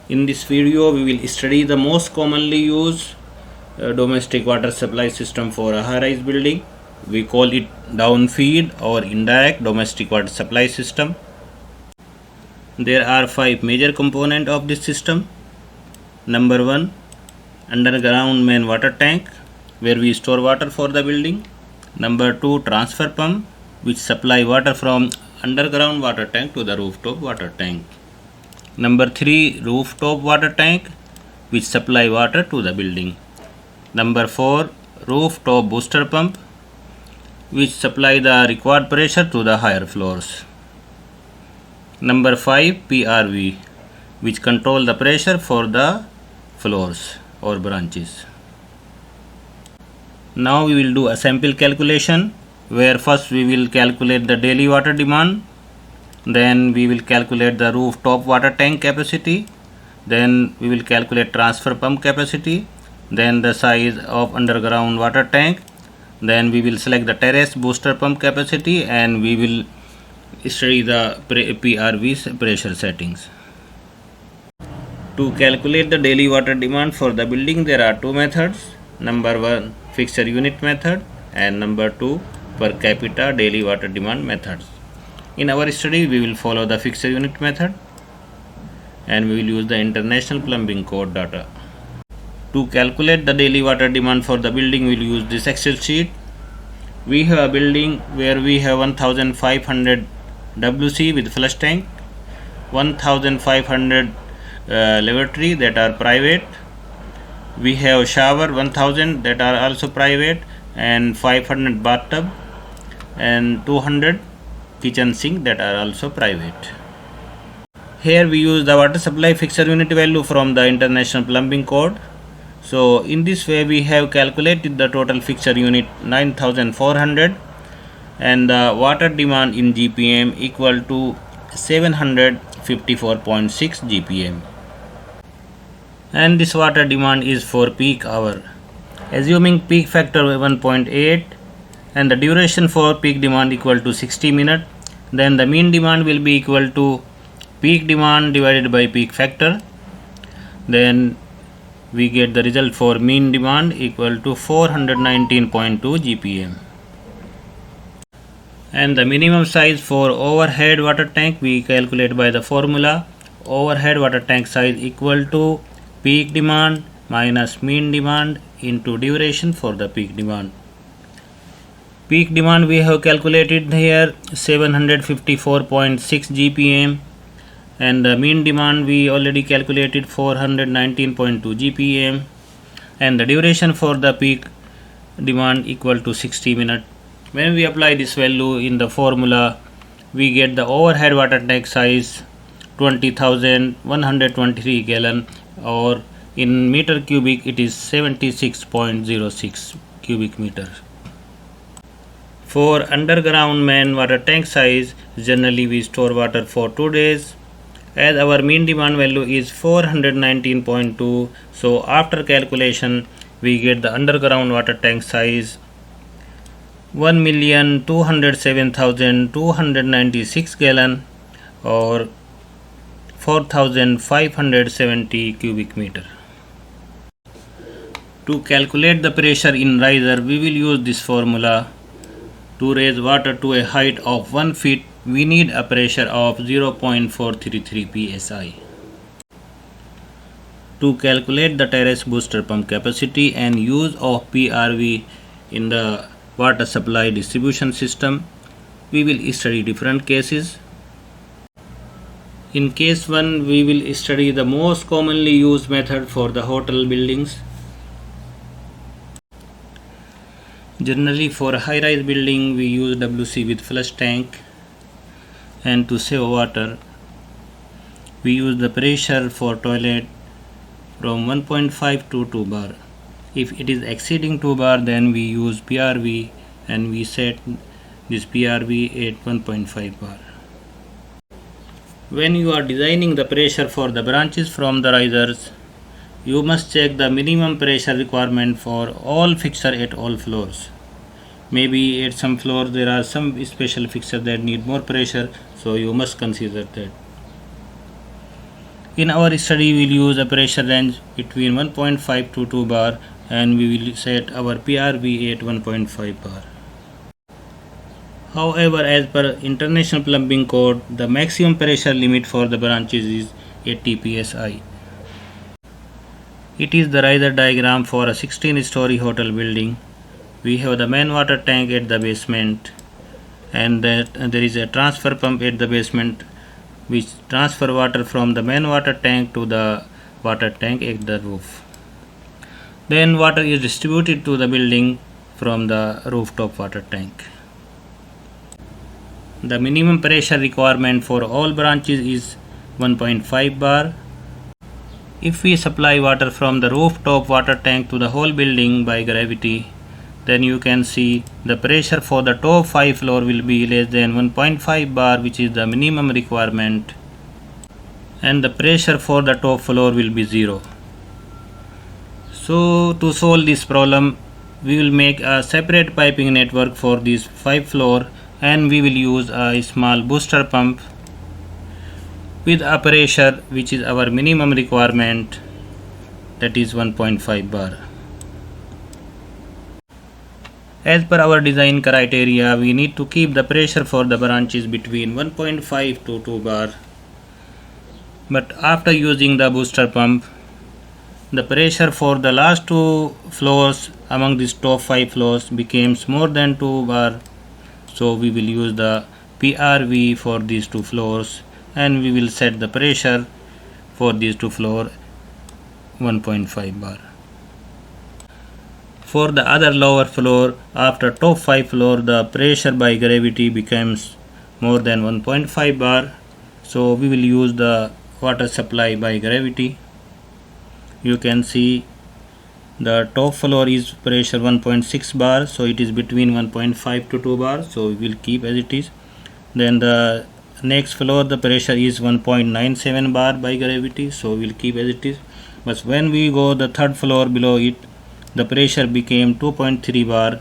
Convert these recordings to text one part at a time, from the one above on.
In this video, we will study the most commonly used domestic water supply system for a high-rise building. We call it downfeed or indirect domestic water supply system. There are 5 major components of this system. Number 1, underground main water tank, where we store water for the building. Number 2, transfer pump, which supply water from underground water tank to the rooftop water tank. Number 3, rooftop water tank, which supply water to the building. Number 4, rooftop booster pump, which supply the required pressure to the higher floors. Number 5, PRV, which control the pressure for the floors or branches. Now we will do a sample calculation, where first we will calculate the daily water demand. Then we will calculate the rooftop water tank capacity. Then we will calculate transfer pump capacity. Then the size of underground water tank. Then we will select the terrace booster pump capacity, and we will study the PRV pressure settings. To calculate the daily water demand for the building, there are two methods. Number 1, fixture unit method, and number 2, per capita daily water demand methods. In our study, we will follow the fixture unit method, and we will use the International Plumbing Code data. To calculate the daily water demand for the building, we will use this Excel sheet. We have a building where we have 1500 WC with flush tank, 1500 lavatory that are private. We have shower 1000 that are also private, and 500 bathtub, and 200 kitchen sink that are also private. Here we use the water supply fixture unit value from the International Plumbing Code. So in this way we have calculated the total fixture unit 9400, and the water demand in GPM equal to 754.6 GPM. And this water demand is for peak hour. Assuming peak factor 1.8 and the duration for peak demand equal to 60 minutes, then the mean demand will be equal to peak demand divided by peak factor. Then we get the result for mean demand equal to 419.2 GPM. And the minimum size for overhead water tank we calculate by the formula. Overhead water tank size equal to peak demand minus mean demand into duration for the peak demand. Peak demand we have calculated here 754.6 GPM, and the mean demand we already calculated 419.2 GPM, and the duration for the peak demand equal to 60 minutes. When we apply this value in the formula, we get the overhead water tank size 20,123 gallon, or in meter cubic it is 76.06 cubic meter. For underground main water tank size, generally we store water for 2 days. As our mean demand value is 419.2, so after calculation we get the underground water tank size 1,207,296 gallon, or 4,570 cubic meter. To calculate the pressure in riser, we will use this formula. To raise water to a height of 1 feet, we need a pressure of 0.433 psi. To calculate the terrace booster pump capacity and use of PRV in the water supply distribution system, we will study different cases. In case 1, we will study the most commonly used method for the hotel buildings. Generally for a high-rise building we use WC with flush tank, and to save water we use the pressure for toilet from 1.5 to 2 bar. If it is exceeding 2 bar, then we use PRV, and we set this PRV at 1.5 bar. When you are designing the pressure for the branches from the risers, you must check the minimum pressure requirement for all fixture at all floors. Maybe at some floors there are some special fixture that need more pressure, so you must consider that. In our study we will use a pressure range between 1.5 to 2 bar, and we will set our PRV at 1.5 bar. However, as per International Plumbing Code, the maximum pressure limit for the branches is 80 psi. It is the riser diagram for a 16-story hotel building. We have the main water tank at the basement, and there is a transfer pump at the basement which transfer water from the main water tank to the water tank at the roof. Then water is distributed to the building from the rooftop water tank. The minimum pressure requirement for all branches is 1.5 bar. If we supply water from the rooftop water tank to the whole building by gravity, then you can see the pressure for the top 5 floor will be less than 1.5 bar, which is the minimum requirement, and the pressure for the top floor will be 0. So to solve this problem, we will make a separate piping network for these 5 floor, and we will use a small booster pump with a pressure which is our minimum requirement, that is 1.5 bar. As per our design criteria, we need to keep the pressure for the branches between 1.5 to 2 bar. But after using the booster pump, the pressure for the last 2 floors among these top 5 floors becomes more than 2 bar. So we will use the PRV for these 2 floors, and we will set the pressure for these 2 floors 1.5 bar. For the other lower floor, after top 5 floor, the pressure by gravity becomes more than 1.5 bar. So we will use the water supply by gravity. You can see the top floor is pressure 1.6 bar, so it is between 1.5 to 2 bar, so we will keep as it is. Then the next floor, the pressure is 1.97 bar by gravity, so we will keep as it is. But when we go the third floor below it, the pressure became 2.3 bar,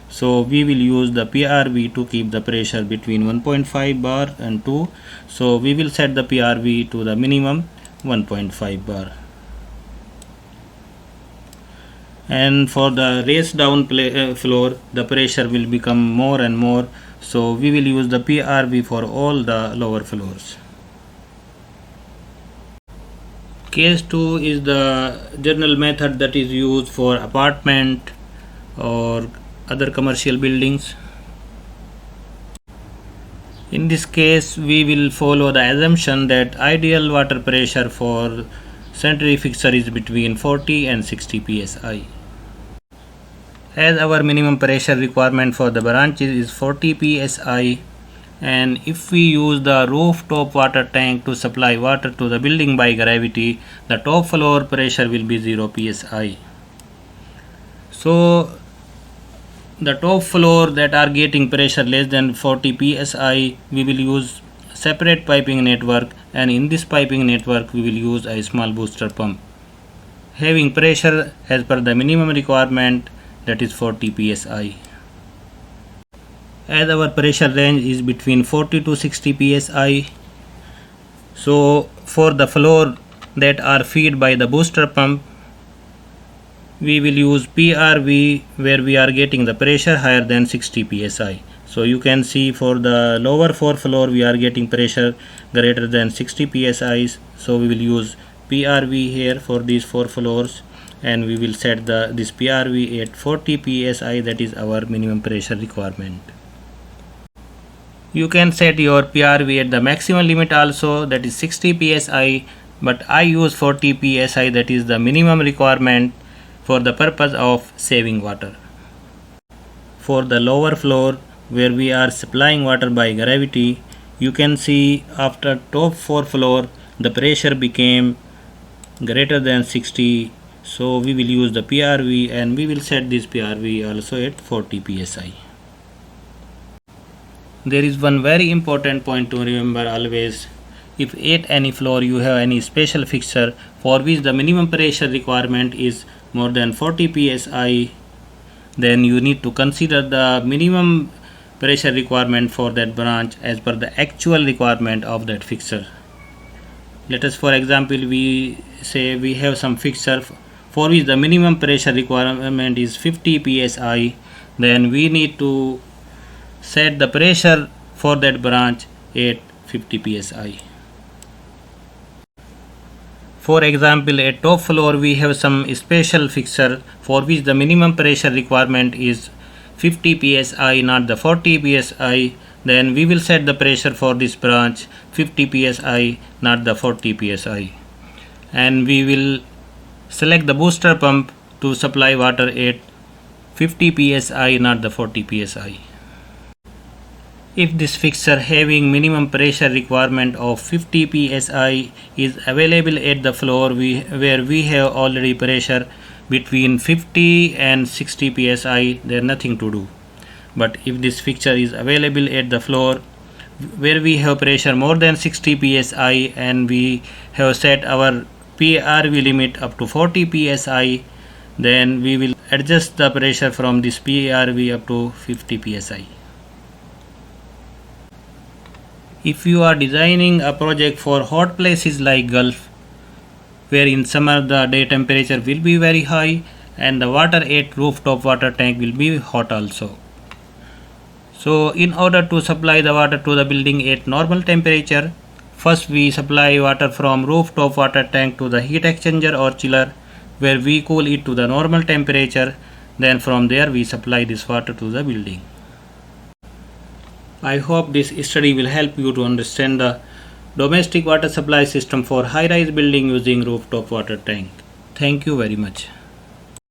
so we will use the PRV to keep the pressure between 1.5 bar and 2. So we will set the PRV to the minimum 1.5 bar. And for the raised down floor, the pressure will become more and more, so we will use the PRV for all the lower floors. Case 2 is the general method that is used for apartment or other commercial buildings. In this case, we will follow the assumption that ideal water pressure for sanitary fixture is between 40 and 60 psi. As our minimum pressure requirement for the branches is 40 psi, and if we use the rooftop water tank to supply water to the building by gravity, the top floor pressure will be 0 psi. So the top floor that are getting pressure less than 40 psi, we will use separate piping network, and in this piping network we will use a small booster pump having pressure as per the minimum requirement, that is 40 psi. As our pressure range is between 40 to 60 psi, so for the floor that are fed by the booster pump, we will use PRV where we are getting the pressure higher than 60 psi. So you can see for the lower 4 floor we are getting pressure greater than 60 psi, so we will use PRV here for these 4 floors, and we will set this PRV at 40 psi, that is our minimum pressure requirement. You can set your PRV at the maximum limit also, that is 60 psi, but I use 40 psi, that is the minimum requirement for the purpose of saving water. For the lower floor where we are supplying water by gravity, you can see after top 4 floor the pressure became greater than 60, so we will use the PRV, and we will set this PRV also at 40 psi. There is one very important point to remember always. If at any floor you have any special fixture for which the minimum pressure requirement is more than 40 psi, then you need to consider the minimum pressure requirement for that branch as per the actual requirement of that fixture. Let us, for example, we say we have some fixture for which the minimum pressure requirement is 50 psi. Then we need to set the pressure for that branch at 50 psi. For example, at top floor we have some special fixture for which the minimum pressure requirement is 50 psi, not the 40 psi. Then we will set the pressure for this branch 50 psi, not the 40 psi. And we will select the booster pump to supply water at 50 psi, not the 40 psi. If this fixture having minimum pressure requirement of 50 psi is available at the floor where we have already pressure between 50 and 60 psi, there is nothing to do. But if this fixture is available at the floor where we have pressure more than 60 psi and we have set our PRV limit up to 40 psi, then we will adjust the pressure from this PRV up to 50 psi. If you are designing a project for hot places like Gulf, where in summer the day temperature will be very high and the water at rooftop water tank will be hot also. So in order to supply the water to the building at normal temperature, first we supply water from rooftop water tank to the heat exchanger or chiller where we cool it to the normal temperature. Then from there we supply this water to the building. I hope this study will help you to understand the domestic water supply system for high-rise building using rooftop water tank. Thank you very much.